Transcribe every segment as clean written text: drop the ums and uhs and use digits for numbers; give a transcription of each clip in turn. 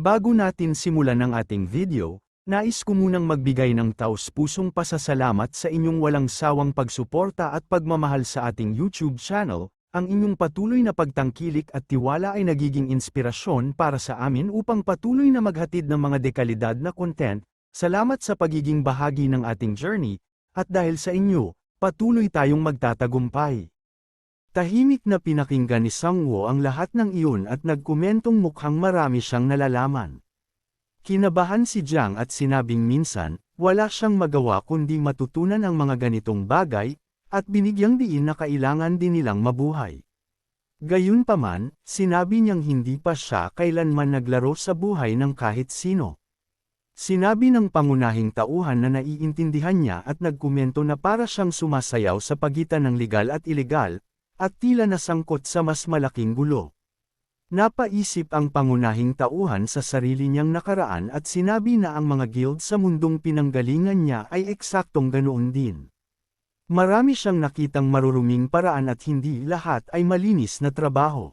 Bago natin simulan ang ating video, nais ko munang magbigay ng taos-pusong pasasalamat sa inyong walang sawang pagsuporta at pagmamahal sa ating YouTube channel. Ang inyong patuloy na pagtangkilik at tiwala ay nagiging inspirasyon para sa amin upang patuloy na maghatid ng mga dekalidad na content. Salamat sa pagiging bahagi ng ating journey, at dahil sa inyo, patuloy tayong magtatagumpay. Tahimik na pinakinggan ni Sangwoo ang lahat ng iyon at nagkomentong mukhang marami siyang nalalaman. Kinabahan si Jiang at sinabing minsan, wala siyang magawa kundi matutunan ang mga ganitong bagay, at binigyang diin na kailangan din nilang mabuhay. Gayunpaman, sinabi niyang hindi pa siya kailanman naglaro sa buhay ng kahit sino. Sinabi ng pangunahing tauhan na naiintindihan niya at nagkomento na para siyang sumasayaw sa pagitan ng legal at ilegal, at tila nasangkot sa mas malaking gulo. Napaisip ang pangunahing tauhan sa sarili niyang nakaraan at sinabi na ang mga guild sa mundong pinanggalingan niya ay eksaktong ganoon din. Marami siyang nakitang maruruming paraan at hindi lahat ay malinis na trabaho.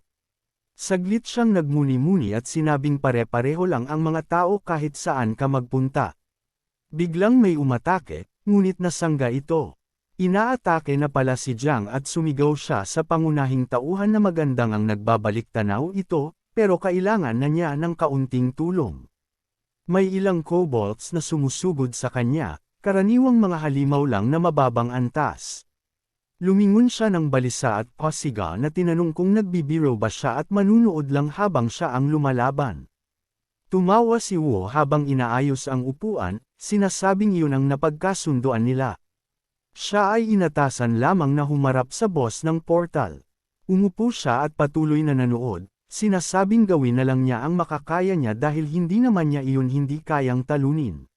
Saglit siyang nagmuni-muni at sinabing pare-pareho lang ang mga tao kahit saan ka magpunta. Biglang may umatake, ngunit nasangga ito. Inaatake na pala si Jiang at sumigaw siya sa pangunahing tauhan na magandang ang nagbabalik tanaw ito, pero kailangan na niya ng kaunting tulong. May ilang kobolds na sumusugod sa kanya, karaniwang mga halimaw lang na mababang antas. Lumingon siya ng balisa at pasiga na tinanong kung nagbibiro ba siya at manunood lang habang siya ang lumalaban. Tumawa si Wu habang inaayos ang upuan, sinasabing iyon ang napagkasunduan nila. Siya ay inatasan lamang na humarap sa boss ng portal. Umupo siya at patuloy na nanood, sinasabing gawin na lang niya ang makakaya niya dahil hindi naman niya iyon hindi kayang talunin.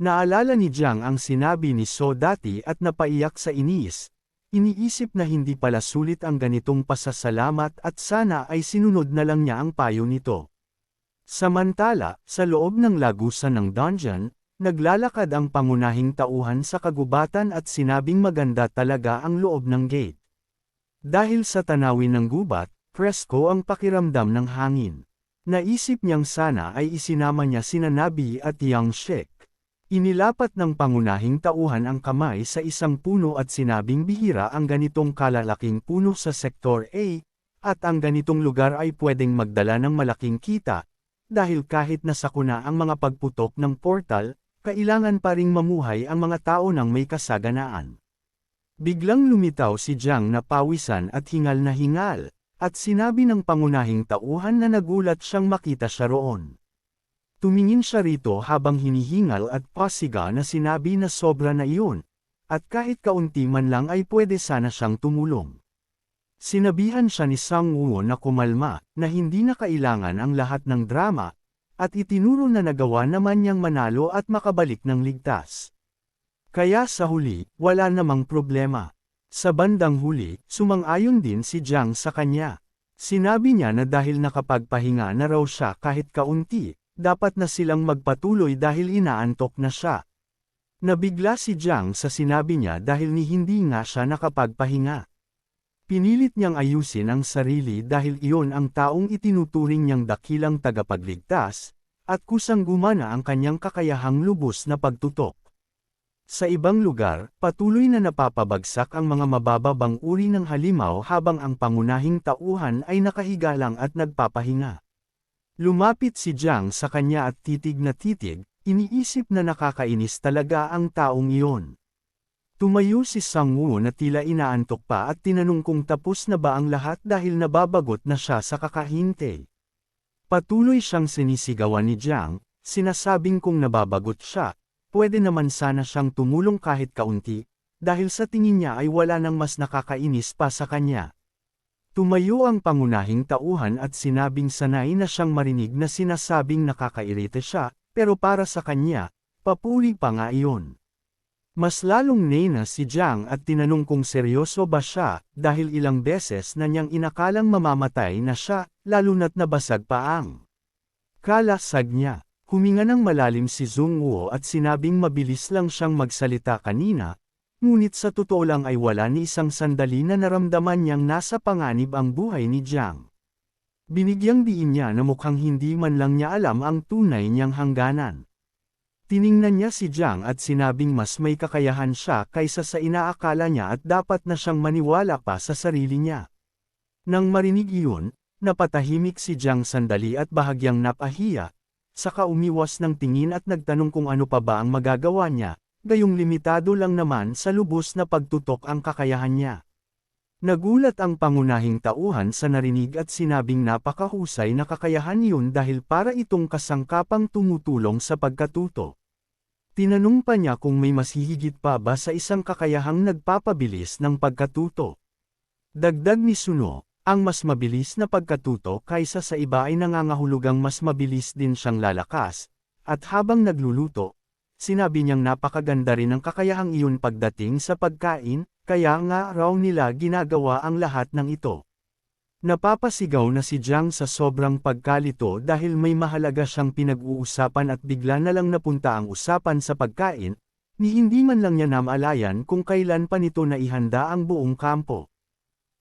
Naalala ni Jiang ang sinabi ni So dati at napaiyak sa inis. Iniisip na hindi pala sulit ang ganitong pasasalamat at sana ay sinunod na lang niya ang payo nito. Samantala, sa loob ng lagusan ng dungeon, naglalakad ang pangunahing tauhan sa kagubatan at sinabing maganda talaga ang loob ng gate. Dahil sa tanawin ng gubat, presko ang pakiramdam ng hangin. Naisip niyang sana ay isinama niya sina Nabi at Yang Shek. Inilapat ng pangunahing tauhan ang kamay sa isang puno at sinabing bihira ang ganitong kalalaking puno sa Sektor A, at ang ganitong lugar ay pwedeng magdala ng malaking kita, dahil kahit nasakuna ang mga pagputok ng portal, kailangan pa ring mamuhay ang mga tao ng may kasaganaan. Biglang lumitaw si Jiang na pawisan at hingal, at sinabi ng pangunahing tauhan na nagulat siyang makita siya roon. Tumingin siya rito habang hinihingal at pasiga na sinabi na sobra na iyon, at kahit kaunti man lang ay pwede sana siyang tumulong. Sinabihan siya ni Sangwoo na kumalma, na hindi na kailangan ang lahat ng drama, at itinuro na nagawa naman niyang manalo at makabalik ng ligtas. Kaya sa huli, wala namang problema. Sa bandang huli, sumang-ayon din si Jiang sa kanya. Sinabi niya na dahil nakapagpahinga na raw siya kahit kaunti, dapat na silang magpatuloy dahil inaantok na siya. Nabigla si Jiang sa sinabi niya dahil ni hindi nga siya nakapagpahinga. Pinilit niyang ayusin ang sarili dahil iyon ang taong itinuturing niyang dakilang tagapagligtas, at kusang gumana ang kanyang kakayahang lubos na pagtutok. Sa ibang lugar, patuloy na napapabagsak ang mga mabababang uri ng halimaw habang ang pangunahing tauhan ay nakahiga lang at nagpapahinga. Lumapit si Jiang sa kanya at titig na titig, iniisip na nakakainis talaga ang taong iyon. Tumayo si Sangwoo na tila inaantok pa at tinanong kung tapos na ba ang lahat dahil nababagot na siya sa kakahintay. Patuloy siyang sinisigawan ni Jiang, sinasabing kung nababagot siya, pwede naman sana siyang tumulong kahit kaunti, dahil sa tingin niya ay wala nang mas nakakainis pa sa kanya. Tumayo ang pangunahing tauhan at sinabing sanay na siyang marinig na sinasabing nakakairita siya, pero para sa kanya, papuri pa nga iyon. Mas lalong nena si Jiang at tinanong kung seryoso ba siya, dahil ilang beses na niyang inakalang mamamatay na siya, lalo na't nabasag pa ang kalasag niya. Huminga ng malalim si Sangwoo at sinabing mabilis lang siyang magsalita kanina, ngunit sa totoo lang ay wala ni isang sandali na naramdaman niyang nasa panganib ang buhay ni Jiang. Binigyang diin niya na mukhang hindi man lang niya alam ang tunay niyang hangganan. Tiningnan niya si Jiang at sinabing mas may kakayahan siya kaysa sa inaakala niya at dapat na siyang maniwala pa sa sarili niya. Nang marinig iyon, napatahimik si Jiang sandali at bahagyang napahiya, saka umiwas ng tingin at nagtanong kung ano pa ba ang magagawa niya, gayong limitado lang naman sa lubos na pagtutok ang kakayahan niya. Nagulat ang pangunahing tauhan sa narinig at sinabing napakahusay na kakayahan iyon dahil para itong kasangkapang tumutulong sa pagkatuto. Tinanong pa niya kung may mas hihigit pa ba sa isang kakayahang nagpapabilis ng pagkatuto. Dagdag ni Suno, ang mas mabilis na pagkatuto kaysa sa iba ay nangangahulugang mas mabilis din siyang lalakas, at habang nagluluto, sinabi niyang napakaganda rin ang kakayahang iyon pagdating sa pagkain, kaya nga raw nila ginagawa ang lahat ng ito. Napapasigaw na si Jiang sa sobrang pagkalito dahil may mahalaga siyang pinag-uusapan at bigla na lang napunta ang usapan sa pagkain, ni hindi man lang niya namalayan kung kailan pa nito naihanda ang buong kampo.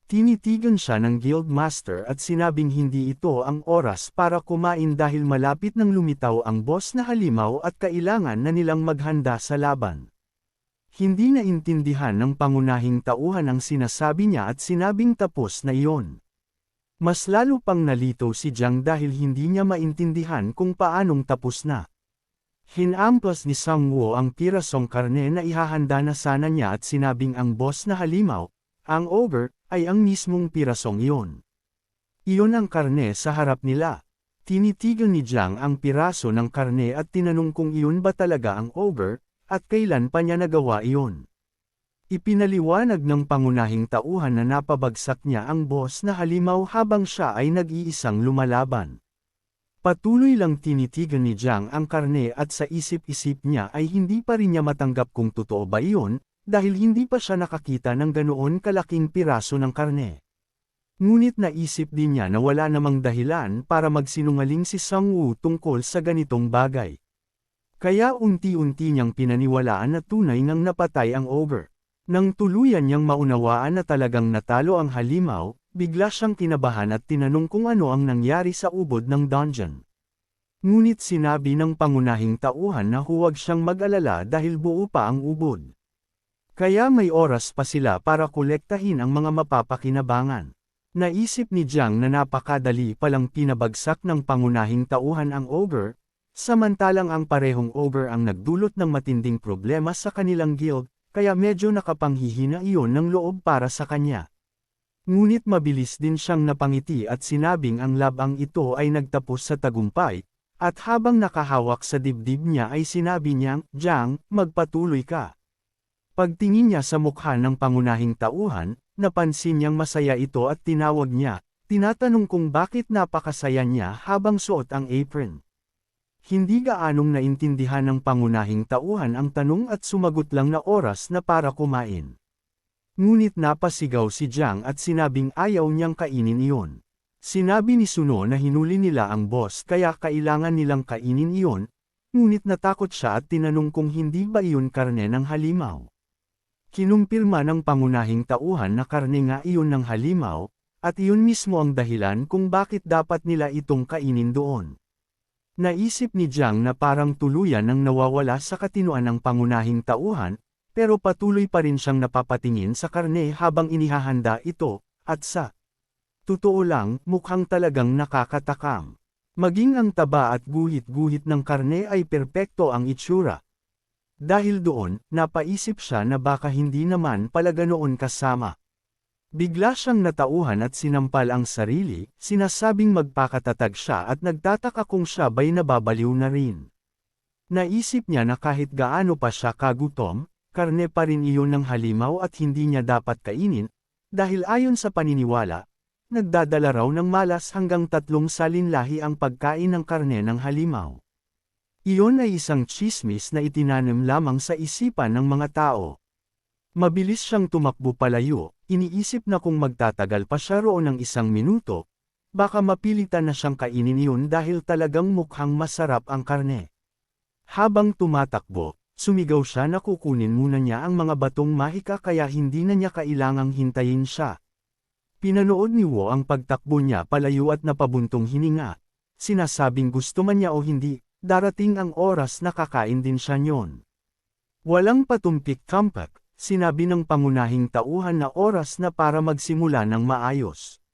Tinitigan siya ng guildmaster at sinabing hindi ito ang oras para kumain dahil malapit nang lumitaw ang boss na halimaw at kailangan na nilang maghanda sa laban. Hindi naintindihan ng pangunahing tauhan ang sinasabi niya at sinabing tapos na iyon. Mas lalo pang nalito si Jiang dahil hindi niya maintindihan kung paanong tapos na. Hinamplas ni Sangwoo ang pirasong karne na ihahanda na sana niya at sinabing ang boss na halimaw, ang ogre, ay ang mismong pirasong iyon. Iyon ang karne sa harap nila. Tinitigan ni Jiang ang piraso ng karne at tinanong kung iyon ba talaga ang ogre, at kailan pa niya nagawa iyon. Ipinaliwanag ng pangunahing tauhan na napabagsak niya ang boss na halimaw habang siya ay nag-iisang lumalaban. Patuloy lang tinitigan ni Jiang ang karne at sa isip-isip niya ay hindi pa rin niya matanggap kung totoo ba iyon, dahil hindi pa siya nakakita ng ganoon kalaking piraso ng karne. Ngunit naisip din niya na wala namang dahilan para magsinungaling si Sangwoo tungkol sa ganitong bagay. Kaya unti-unti niyang pinaniwalaan na tunay ngang napatay ang ogre. Nang tuluyan niyang maunawaan na talagang natalo ang halimaw, bigla siyang kinabahan at tinanong kung ano ang nangyari sa ubod ng dungeon. Ngunit sinabi ng pangunahing tauhan na huwag siyang mag-alala dahil buo pa ang ubod. Kaya may oras pa sila para kolektahin ang mga mapapakinabangan. Naisip ni Jiang na napakadali palang pinabagsak ng pangunahing tauhan ang ogre, samantalang ang parehong ogre ang nagdulot ng matinding problema sa kanilang guild, kaya medyo nakapanghihina iyon ng loob para sa kanya. Ngunit mabilis din siyang napangiti at sinabing ang labang ito ay nagtapos sa tagumpay, at habang nakahawak sa dibdib niya ay sinabi niyang, Jiang, magpatuloy ka. Pagtingin niya sa mukha ng pangunahing tauhan, napansin niyang masaya ito at tinawag niya, tinatanong kung bakit napakasaya niya habang suot ang apron. Hindi gaanong naintindihan ng pangunahing tauhan ang tanong at sumagot lang na oras na para kumain. Ngunit napasigaw si Jiang at sinabing ayaw niyang kainin iyon. Sinabi ni Suno na hinuli nila ang boss kaya kailangan nilang kainin iyon, ngunit natakot siya at tinanong kung hindi ba iyon karne ng halimaw. Kinumpirma ng pangunahing tauhan na karne nga iyon ng halimaw, at iyon mismo ang dahilan kung bakit dapat nila itong kainin doon. Naisip ni Jiang na parang tuluyan nang nawawala sa katinoan ng pangunahing tauhan, pero patuloy pa rin siyang napapatingin sa karne habang inihahanda ito, at sa totoo lang, mukhang talagang nakakatakam. Maging ang taba at guhit-guhit ng karne ay perpekto ang itsura. Dahil doon, napaisip siya na baka hindi naman pala ganoon kasama. Bigla siyang natauhan at sinampal ang sarili, sinasabing magpakatatag siya at nagtataka kung siya ba'y nababaliw na rin. Naisip niya na kahit gaano pa siya kagutom, karne pa rin iyon ng halimaw at hindi niya dapat kainin, dahil ayon sa paniniwala, nagdadala raw ng malas hanggang 3 salinlahi ang pagkain ng karne ng halimaw. Iyon ay isang tsismis na itinanim lamang sa isipan ng mga tao. Mabilis siyang tumakbo palayo, iniisip na kung magtatagal pa siya roon ng 1 minuto, baka mapilitan na siyang kainin iyon dahil talagang mukhang masarap ang karne. Habang tumatakbo, sumigaw siya na kukunin muna niya ang mga batong mahika kaya hindi na niya kailangang hintayin siya. Pinanood ni Wu ang pagtakbo niya palayo at napabuntong hininga. Sinasabing gusto man niya o hindi, darating ang oras na kakain din siya nyon. Walang patumpik-tampak, sinabi ng pangunahing tauhan na oras na para magsimula ng maayos.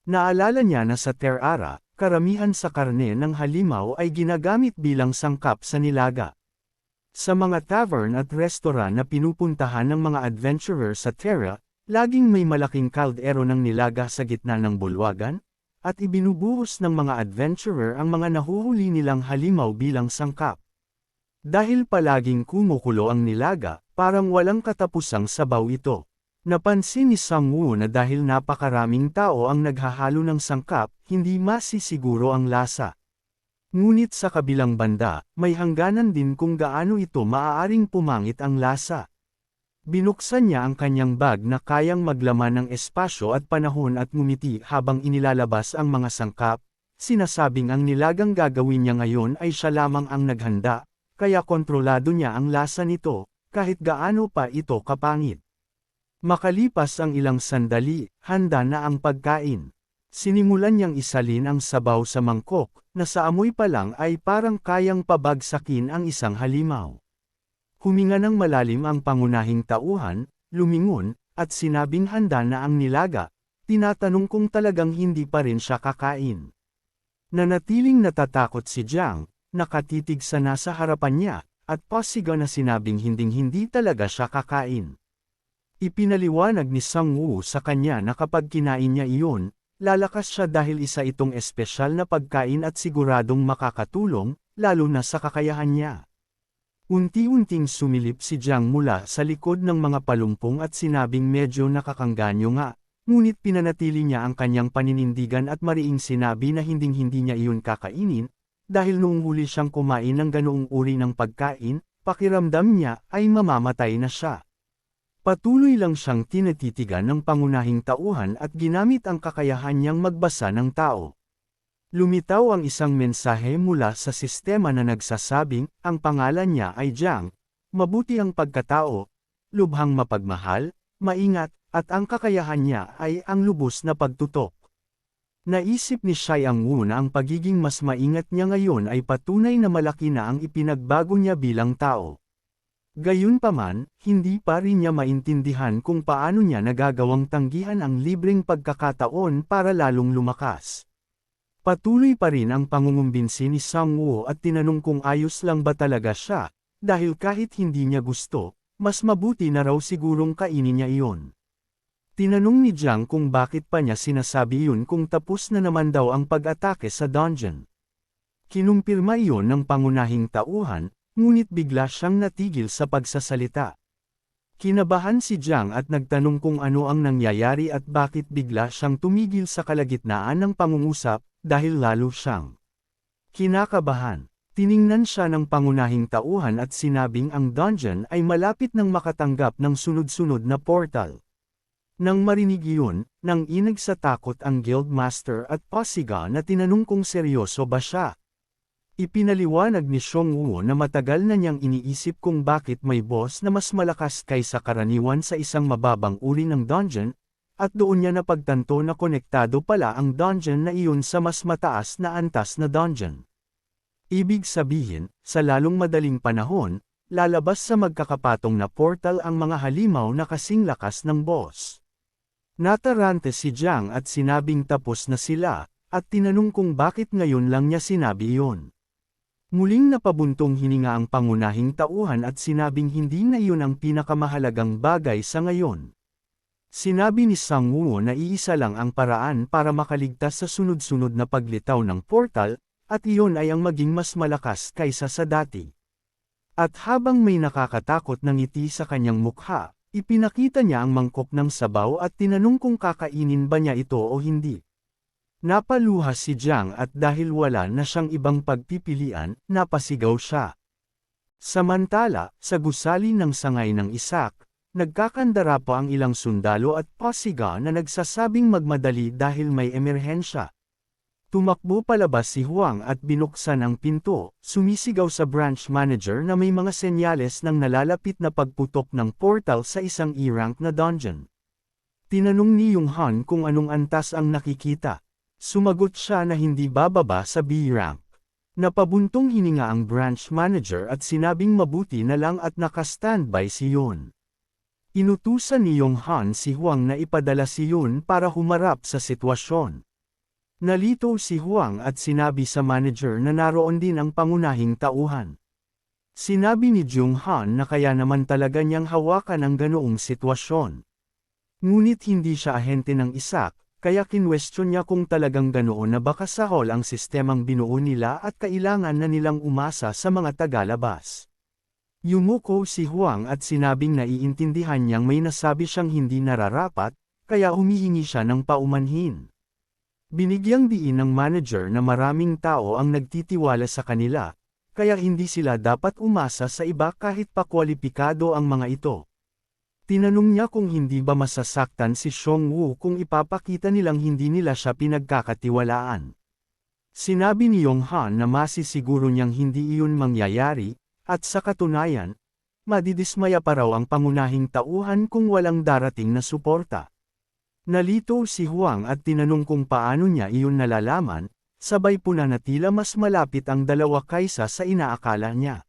Naalala niya na sa Terara, karamihan sa karne ng halimaw ay ginagamit bilang sangkap sa nilaga. Sa mga tavern at restaurant na pinupuntahan ng mga adventurer sa Terra, laging may malaking kaldero ng nilaga sa gitna ng bulwagan, at ibinubuhos ng mga adventurer ang mga nahuhuli nilang halimaw bilang sangkap. Dahil palaging kumukulo ang nilaga, parang walang katapusang sabaw ito. Napansin ni Sang-woo na dahil napakaraming tao ang naghahalo ng sangkap, hindi masisiguro ang lasa. Ngunit sa kabilang banda, may hangganan din kung gaano ito maaaring pumangit ang lasa. Binuksan niya ang kanyang bag na kayang maglaman ng espasyo at panahon at ngumiti habang inilalabas ang mga sangkap, sinasabing ang nilagang gagawin niya ngayon ay siya lamang ang naghanda, kaya kontrolado niya ang lasa nito, kahit gaano pa ito kapangit. Makalipas ang ilang sandali, handa na ang pagkain. Sinimulan niyang isalin ang sabaw sa mangkok, na sa amoy pa lang ay parang kayang pabagsakin ang isang halimaw. Huminga ng malalim ang pangunahing tauhan, lumingon, at sinabing handa na ang nilaga, tinatanong kung talagang hindi pa rin siya kakain. Nanatiling natatakot si Jiang, nakatitig sa nasa harapan niya, at pasigaw na sinabing hinding-hindi talaga siya kakain. Ipinaliwanag ni Sang-woo sa kanya na kapag kinain niya iyon, lalakas siya dahil isa itong espesyal na pagkain at siguradong makakatulong, lalo na sa kakayahan niya. Unti-unting sumilip si Jiang mula sa likod ng mga palumpong at sinabing medyo nakakangganyo nga, ngunit pinanatili niya ang kanyang paninindigan at mariing sinabi na hinding-hindi niya iyon kakainin, dahil noong huli siyang kumain ng ganoong uri ng pagkain, pakiramdam niya ay mamamatay na siya. Patuloy lang siyang tinatitigan ng pangunahing tauhan at ginamit ang kakayahan niyang magbasa ng tao. Lumitaw ang isang mensahe mula sa sistema na nagsasabing, ang pangalan niya ay Jiang, mabuti ang pagkatao, lubhang mapagmahal, maingat, at ang kakayahan niya ay ang lubos na pagtutok. Naisip ni Xiang-woo na ang pagiging mas maingat niya ngayon ay patunay na malaki na ang ipinagbago niya bilang tao. Gayunpaman, hindi pa rin niya maintindihan kung paano niya nagagawang tanggihan ang libreng pagkakataon para lalong lumakas. Patuloy pa rin ang pangungumbinsi ni Sang-woo at tinanong kung ayos lang ba talaga siya, dahil kahit hindi niya gusto, mas mabuti na raw sigurong kainin niya iyon. Tinanong ni Jiang kung bakit pa niya sinasabi yun kung tapos na naman daw ang pag-atake sa dungeon. Kinumpirma iyon ng pangunahing tauhan, ngunit bigla siyang natigil sa pagsasalita. Kinabahan si Jiang at nagtanong kung ano ang nangyayari at bakit bigla siyang tumigil sa kalagitnaan ng pangungusap, dahil lalo siyang kinakabahan. Tiningnan siya ng pangunahing tauhan at sinabing ang dungeon ay malapit nang makatanggap ng sunod-sunod na portal. Nang marinig iyon, nang inag sa takot ang guildmaster at pasiga na tinanong kung seryoso ba siya. Ipinaliwanag ni Sang-woo na matagal na niyang iniisip kung bakit may boss na mas malakas kaysa karaniwan sa isang mababang uri ng dungeon, at doon niya napagtanto na konektado pala ang dungeon na iyon sa mas mataas na antas na dungeon. Ibig sabihin, sa lalong madaling panahon, lalabas sa magkakapatong na portal ang mga halimaw na kasing lakas ng boss. Natarante si Jiang at sinabing tapos na sila, at tinanong kung bakit ngayon lang niya sinabi iyon. Muling napabuntong hininga ang pangunahing tauhan at sinabing hindi na iyon ang pinakamahalagang bagay sa ngayon. Sinabi ni Sang-woo na iisa lang ang paraan para makaligtas sa sunod-sunod na paglitaw ng portal, at iyon ay ang maging mas malakas kaysa sa dati. At habang may nakakatakot na ngiti sa kanyang mukha, ipinakita niya ang mangkok ng sabaw at tinanong kung kakainin ba niya ito o hindi. Napaluha si Jiang at dahil wala na siyang ibang pagpipilian, napasigaw siya. Samantala, sa gusali ng sangay ng isak, nagkakandara pa ang ilang sundalo at pasiga na nagsasabing magmadali dahil may emerhensya. Tumakbo palabas si Huang at binuksan ang pinto, sumisigaw sa branch manager na may mga senyales ng nalalapit na pagputok ng portal sa isang E-rank na dungeon. Tinanong ni Yung Han kung anong antas ang nakikita. Sumagot siya na hindi bababa sa B rank. Napabuntong hininga ang branch manager at sinabing mabuti na lang at naka-standby si Yun. Inutusan ni Yung Han si Huang na ipadala si Yun para humarap sa sitwasyon. Nalito si Huang at sinabi sa manager na naroon din ang pangunahing tauhan. Sinabi ni Jung Han na kaya naman talaga niyang hawakan ang ganoong sitwasyon. Ngunit hindi siya ahente ng ISAC, kaya kinwestiyon niya kung talagang ganoon na baka sahol ang sistemang binuo nila at kailangan na nilang umasa sa mga tagalabas. Yumuko si Huang at sinabing naiintindihan niyang may nasabi siyang hindi nararapat, kaya humihingi siya ng paumanhin. Binigyang diin ng manager na maraming tao ang nagtitiwala sa kanila, kaya hindi sila dapat umasa sa iba kahit pakwalipikado ang mga ito. Tinanong niya kung hindi ba masasaktan si Xiongwu kung ipapakita nilang hindi nila siya pinagkakatiwalaan. Sinabi ni Yung Han na masisiguro niyang hindi iyon mangyayari, at sa katunayan, madidismaya pa raw ang pangunahing tauhan kung walang darating na suporta. Nalito si Huang at tinanong kung paano niya iyon nalalaman, sabay puna na tila mas malapit ang dalawa kaysa sa inaakala niya.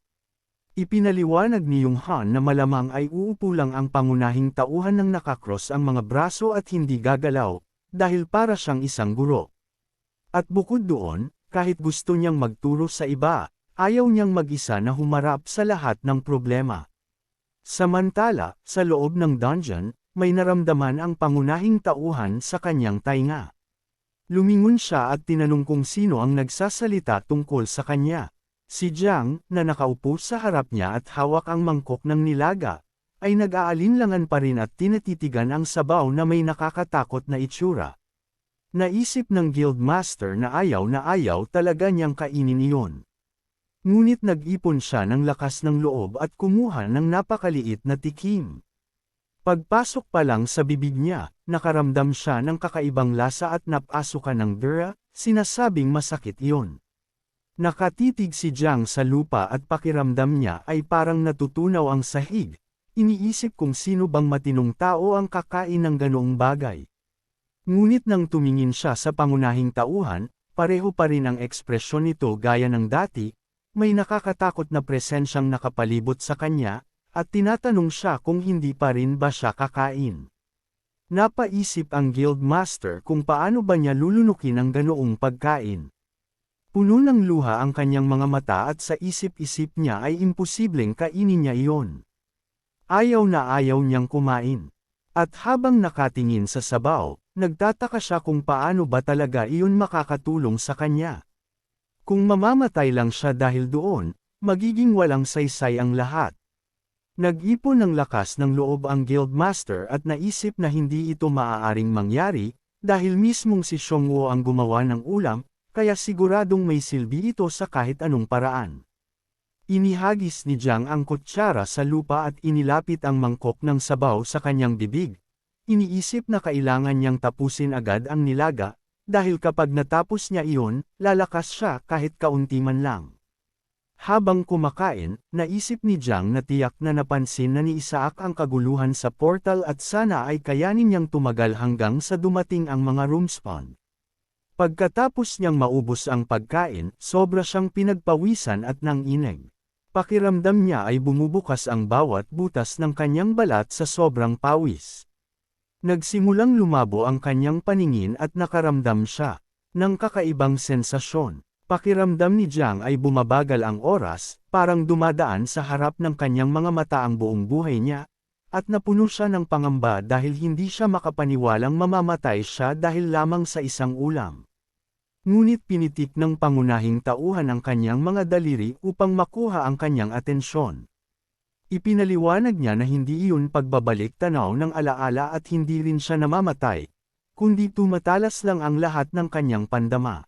Ipinaliwanag ni Yung Han na malamang ay uupo lang ang pangunahing tauhan ng nakakross ang mga braso at hindi gagalaw, dahil para siyang isang guro. At bukod doon, kahit gusto niyang magturo sa iba, ayaw niyang mag-isa na humarap sa lahat ng problema. Samantala, sa loob ng dungeon, may naramdaman ang pangunahing tauhan sa kanyang tainga. Lumingon siya at tinanong kung sino ang nagsasalita tungkol sa kanya. Si Jiang, na nakaupo sa harap niya at hawak ang mangkok ng nilaga, ay nag-aalinlangan pa rin at tinatitigan ang sabaw na may nakakatakot na itsura. Naisip ng guildmaster na ayaw talaga niyang kainin iyon. Ngunit nag-ipon siya ng lakas ng loob at kumuha ng napakaliit na tikim. Pagpasok pa lang sa bibig niya, nakaramdam siya ng kakaibang lasa at napasukan ng dura, sinasabing masakit iyon. Nakatitig si Jiang sa lupa at pakiramdam niya ay parang natutunaw ang sahig, iniisip kung sino bang matinong tao ang kakain ng ganoong bagay. Ngunit nang tumingin siya sa pangunahing tauhan, pareho pa rin ang ekspresyon nito gaya ng dati, may nakakatakot na presensyang nakapalibot sa kanya, at tinatanong siya kung hindi pa rin ba siya kakain. Napaisip ang guildmaster kung paano ba niya lulunukin ang ganoong pagkain. Puno ng luha ang kanyang mga mata at sa isip-isip niya ay imposibleng kainin niya iyon. Ayaw na ayaw niyang kumain. At habang nakatingin sa sabaw, nagtataka siya kung paano ba talaga iyon makakatulong sa kanya. Kung mamamatay lang siya dahil doon, magiging walang saysay ang lahat. Nag-ipon ng lakas ng loob ang guildmaster at naisip na hindi ito maaaring mangyari, dahil mismong si Xiongwu ang gumawa ng ulam, kaya siguradong may silbi ito sa kahit anong paraan. Inihagis ni Jiang ang kutsara sa lupa at inilapit ang mangkok ng sabaw sa kanyang bibig. Iniisip na kailangan niyang tapusin agad ang nilaga, dahil kapag natapos niya iyon, lalakas siya kahit kaunti man lang. Habang kumakain, naisip ni Jiang na tiyak na napansin na ni Isaac ang kaguluhan sa portal at sana ay kayanin niyang tumagal hanggang sa dumating ang mga roomspawn. Pagkatapos niyang maubos ang pagkain, sobra siyang pinagpawisan at nanginig. Pakiramdam niya ay bumubukas ang bawat butas ng kanyang balat sa sobrang pawis. Nagsimulang lumabo ang kanyang paningin at nakaramdam siya ng kakaibang sensasyon. Pakiramdam ni Jiang ay bumabagal ang oras, parang dumadaan sa harap ng kanyang mga mata ang buong buhay niya, at napuno siya ng pangamba dahil hindi siya makapaniwalang mamamatay siya dahil lamang sa isang ulam. Ngunit pinitik ng pangunahing tauhan ang kanyang mga daliri upang makuha ang kanyang atensyon. Ipinaliwanag niya na hindi iyon pagbabalik tanaw ng alaala at hindi rin siya namamatay, kundi tumatalas lang ang lahat ng kanyang pandama.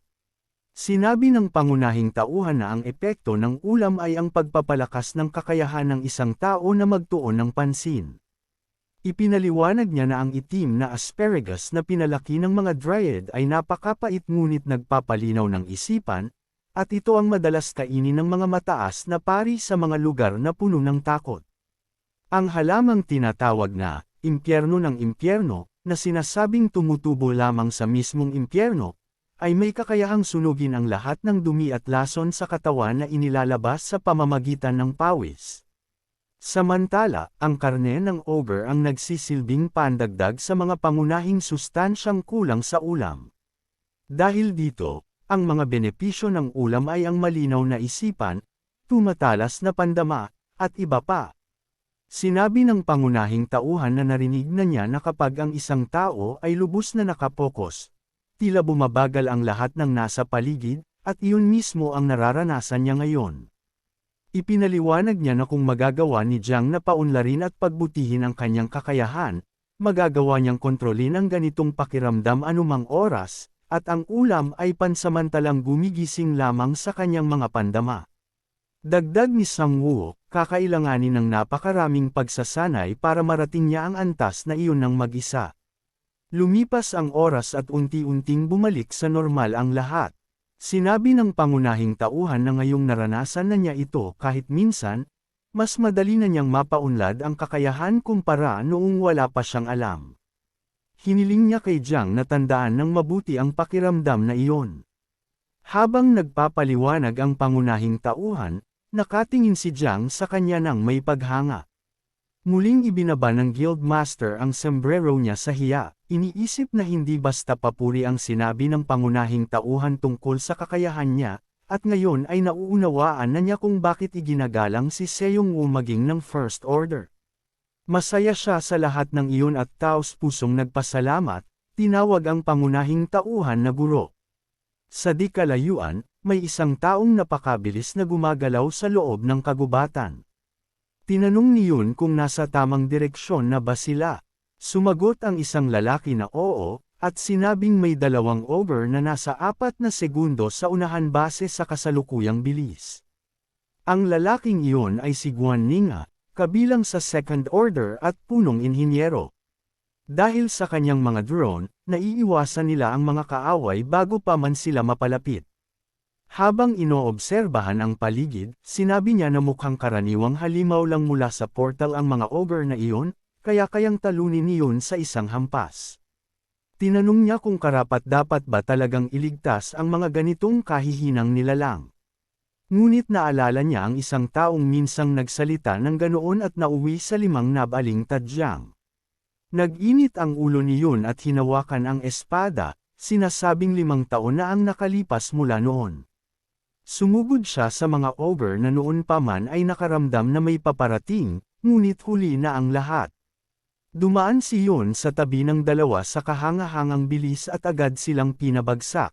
Sinabi ng pangunahing tauhan na ang epekto ng ulam ay ang pagpapalakas ng kakayahan ng isang tao na magtuon ng pansin. Ipinaliwanag niya na ang itim na asparagus na pinalaki ng mga dryad ay napakapait ngunit nagpapalinaw ng isipan, at ito ang madalas kainin ng mga mataas na pari sa mga lugar na puno ng takot. Ang halamang tinatawag na impyerno ng impyerno, na sinasabing tumutubo lamang sa mismong impyerno, ay may kakayahang sunugin ang lahat ng dumi at lason sa katawan na inilalabas sa pamamagitan ng pawis. Samantala, ang karne ng ogre ang nagsisilbing pandagdag sa mga pangunahing sustansyang kulang sa ulam. Dahil dito, ang mga benepisyo ng ulam ay ang malinaw na isipan, tumatalas na pandama, at iba pa. Sinabi ng pangunahing tauhan na narinig na niya na kapag ang isang tao ay lubos na nakapokus, tila bumabagal ang lahat ng nasa paligid, at iyon mismo ang nararanasan niya ngayon. Ipinaliwanag niya na kung magagawa ni Jiang na paunlarin at pagbutihin ang kanyang kakayahan, magagawa niyang kontrolin ang ganitong pakiramdam anumang oras, at ang ulam ay pansamantalang gumigising lamang sa kanyang mga pandama. Dagdag ni Sang Woo, kakailanganin ng napakaraming pagsasanay para marating niya ang antas na iyon ng mag-isa. Lumipas ang oras at unti-unting bumalik sa normal ang lahat. Sinabi ng pangunahing tauhan na ngayong naranasan na niya ito kahit minsan, mas madali na niyang mapaunlad ang kakayahan kumpara noong wala pa siyang alam. Hiniling niya kay Jiang na tandaan ng mabuti ang pakiramdam na iyon. Habang nagpapaliwanag ang pangunahing tauhan, nakatingin si Jiang sa kanya nang may paghanga. Muling ibinaba ng Guildmaster ang sombrero niya sa hiya, iniisip na hindi basta papuri ang sinabi ng pangunahing tauhan tungkol sa kakayahan niya, at ngayon ay nauunawaan na niya kung bakit iginagalang si Seong Woo maging ng First Order. Masaya siya sa lahat ng iyon at taos pusong nagpasalamat, tinawag ang pangunahing tauhan na guro. Sa di kalayuan, may isang taong napakabilis na gumagalaw sa loob ng kagubatan. Tinanong ni Yun kung nasa tamang direksyon na ba sila. Sumagot ang isang lalaki na oo, at sinabing may dalawang ogre na nasa 4 na segundo sa unahan base sa kasalukuyang bilis. Ang lalaking iyon ay si Guan Ninga, kabilang sa Second Order at punong inhinyero. Dahil sa kanyang mga drone, naiiwasan nila ang mga kaaway bago pa man sila mapalapit. Habang inoobserbahan ang paligid, sinabi niya na mukhang karaniwang halimaw lang mula sa portal ang mga ogre na iyon, kaya kayang talunin niyon sa isang hampas. Tinanong niya kung karapat-dapat ba talagang iligtas ang mga ganitong kahihinang nilalang. Ngunit naalala niya ang isang taong minsang nagsalita ng ganoon at nauwi sa 5 nabaling tadyang. Nag-init ang ulo ni Yun at hinawakan ang espada, sinasabing 5 taon na ang nakalipas mula noon. Sumugod siya sa mga ogre na noon pa man ay nakaramdam na may paparating, ngunit huli na ang lahat. Dumaan si Yun sa tabi ng dalawa sa kahanga-hangang bilis at agad silang pinabagsak.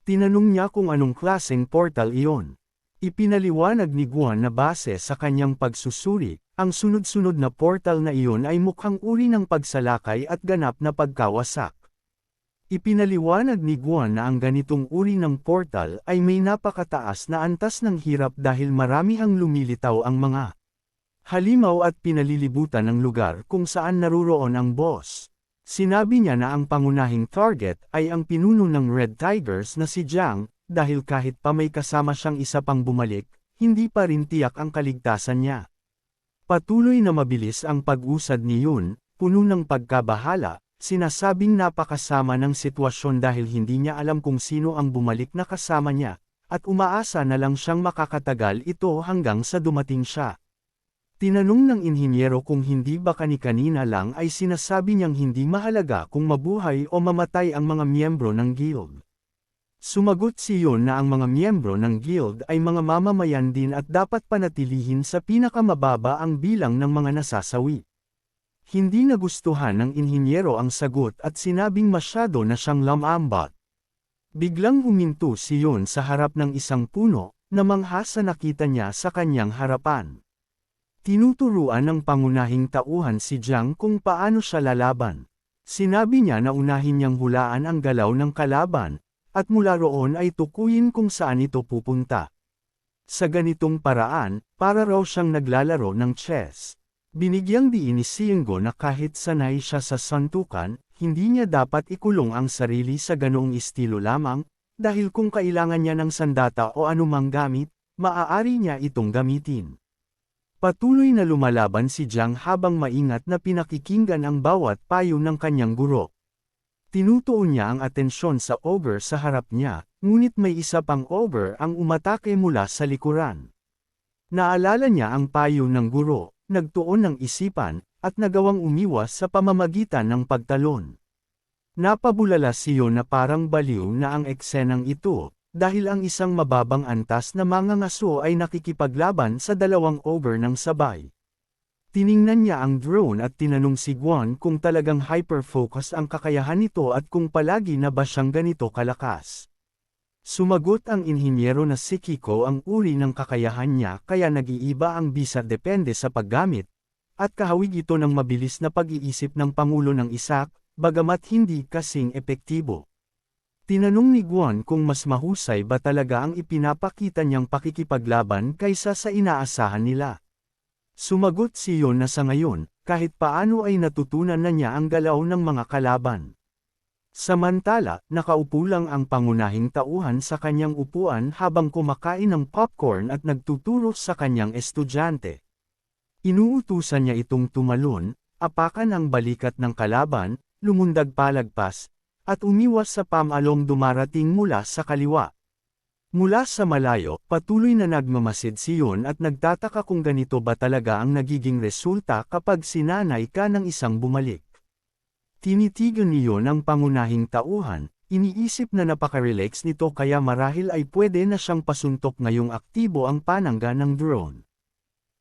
Tinanong niya kung anong klaseng portal iyon. Ipinaliwanag ni Guan na base sa kanyang pagsusuri, ang sunod-sunod na portal na iyon ay mukhang uri ng pagsalakay at ganap na pagkawasak. Ipinaliwanag ni Guan na ang ganitong uri ng portal ay may napakataas na antas ng hirap dahil marami ang lumilitaw ang mga halimaw at pinalilibutan ng lugar kung saan naruroon ang boss. Sinabi niya na ang pangunahing target ay ang pinuno ng Red Tigers na si Jiang, dahil kahit pa may kasama siyang isa pang bumalik, hindi pa rin tiyak ang kaligtasan niya. Patuloy na mabilis ang pag-usad ni Yun, puno ng pagkabahala. Sinasabing napakasama ng sitwasyon dahil hindi niya alam kung sino ang bumalik na kasama niya, at umaasa na lang siyang makakatagal ito hanggang sa dumating siya. Tinanong ng inhinyero kung hindi ba kani-kanina lang ay sinasabi niyang hindi mahalaga kung mabuhay o mamatay ang mga miyembro ng guild. Sumagot si Yun na ang mga miyembro ng guild ay mga mamamayan din at dapat panatilihin sa pinakamababa ang bilang ng mga nasasawi. Hindi nagustuhan ng inhinyero ang sagot at sinabing masyado na siyang lamambat. Biglang huminto si Yun sa harap ng isang puno, na mangha sa nakita niya sa kanyang harapan. Tinuturuan ng pangunahing tauhan si Jiang kung paano siya lalaban. Sinabi niya na unahin niyang hulaan ang galaw ng kalaban, at mula roon ay tukuyin kung saan ito pupunta. Sa ganitong paraan, para raw siyang naglalaro ng chess. Binigyang diin ni Seonggo na kahit sanay siya sa suntukan, hindi niya dapat ikulong ang sarili sa ganoong estilo lamang, dahil kung kailangan niya ng sandata o anumang gamit, maaari niya itong gamitin. Patuloy na lumalaban si Jiang habang maingat na pinakikinggan ang bawat payo ng kanyang guro. Tinutuon niya ang atensyon sa ogre sa harap niya, ngunit may isa pang ogre ang umatake mula sa likuran. Naalala niya ang payo ng guro, nagtuon ng isipan, at nagawang umiwas sa pamamagitan ng pagtalon. Napabulala siya na parang baliw na ang eksenang ito, dahil ang isang mababang antas na mangangaso ay nakikipaglaban sa dalawang ogre ng sabay. Tiningnan niya ang drone at tinanong si Guan kung talagang hyper-focus ang kakayahan nito at kung palagi na ba siyang ganito kalakas. Sumagot ang inhinyero na si Kiko ang uri ng kakayahan niya kaya nag-iiba ang bisa depende sa paggamit, at kahawig ito ng mabilis na pag-iisip ng Pangulo ng Isak, bagamat hindi kasing epektibo. Tinanong ni Guan kung mas mahusay ba talaga ang ipinapakita niyang pakikipaglaban kaysa sa inaasahan nila. Sumagot si Yon na sa ngayon, kahit paano ay natutunan na niya ang galaw ng mga kalaban. Samantala, nakaupo lang ang pangunahing tauhan sa kanyang upuan habang kumakain ng popcorn at nagtuturo sa kanyang estudyante. Inuutusan niya itong tumalon, apakan ang balikat ng kalaban, lumundag palagpas, at umiwas sa pamalong dumarating mula sa kaliwa. Mula sa malayo, patuloy na nagmamasid si Yon at nagtataka kung ganito ba talaga ang nagiging resulta kapag sinanay ka ng isang bumalik. Tinitigan ni Yon ang pangunahing tauhan, iniisip na napaka-relax nito kaya marahil ay pwede na siyang pasuntok ngayong aktibo ang panangga ng drone.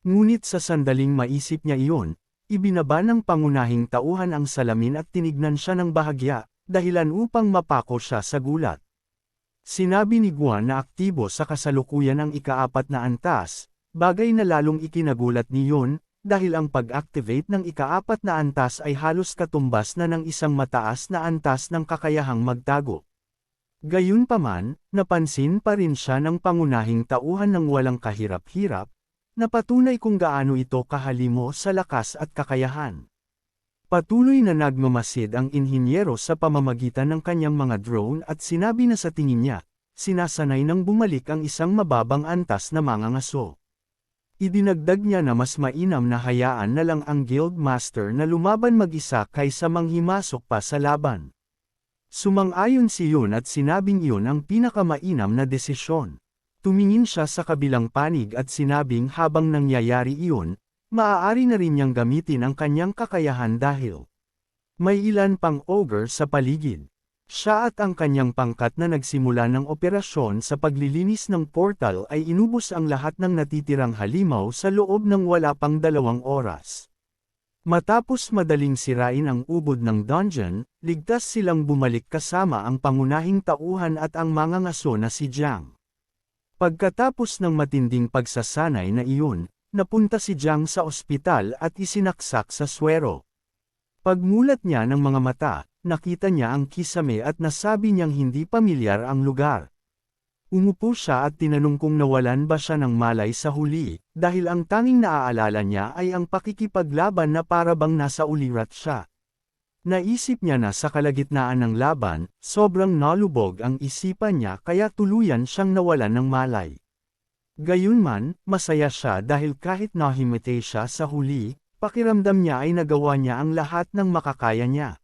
Ngunit sa sandaling maisip niya iyon, ibinaba ng pangunahing tauhan ang salamin at tinignan siya ng bahagya, dahilan upang mapako siya sa gulat. Sinabi ni Guan na aktibo sa kasalukuyan ang ika-4 na antas, bagay na lalong ikinagulat ni Yon, dahil ang pag-activate ng ika-4 na antas ay halos katumbas na ng isang mataas na antas ng kakayahang magtago. Gayunpaman, napansin pa rin siya ng pangunahing tauhan ng walang kahirap-hirap, na patunay kung gaano ito kahalimo sa lakas at kakayahan. Patuloy na nagmamasid ang inhinyero sa pamamagitan ng kanyang mga drone at sinabi na sa tingin niya, sinasanay nang bumalik ang isang mababang antas na mangangaso. Idinagdag niya na mas mainam na hayaan na lang ang Guild Master na lumaban mag-isa kaysa manghimasok pa sa laban. Sumang-ayon si Yon at sinabing iyon ang pinakamainam na desisyon. Tumingin siya sa kabilang panig at sinabing habang nangyayari iyon, maaari na rin niyang gamitin ang kanyang kakayahan dahil may ilan pang ogre sa paligid. Siya at ang kanyang pangkat na nagsimula ng operasyon sa paglilinis ng portal ay inubos ang lahat ng natitirang halimaw sa loob ng wala pang 2 oras. Matapos madaling sirain ang ubod ng dungeon, ligtas silang bumalik kasama ang pangunahing tauhan at ang mangangaso na si Jiang. Pagkatapos ng matinding pagsasanay na iyon, napunta si Jiang sa ospital at isinaksak sa swero. Pagmulat niya ng mga mata, nakita niya ang kisame at nasabi niyang hindi pamilyar ang lugar. Umupo siya at tinanong kung nawalan ba siya ng malay sa huli, dahil ang tanging naaalala niya ay ang pakikipaglaban na parabang nasa ulirat siya. Naisip niya na sa kalagitnaan ng laban, sobrang nalubog ang isipan niya kaya tuluyan siyang nawalan ng malay. Gayunman, masaya siya dahil kahit nahimite siya sa huli, pakiramdam niya ay nagawa niya ang lahat ng makakaya niya.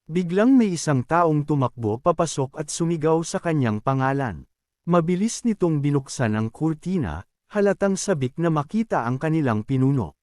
Biglang may isang taong tumakbo papasok at sumigaw sa kanyang pangalan. Mabilis nitong binuksan ang kurtina, halatang sabik na makita ang kanilang pinuno.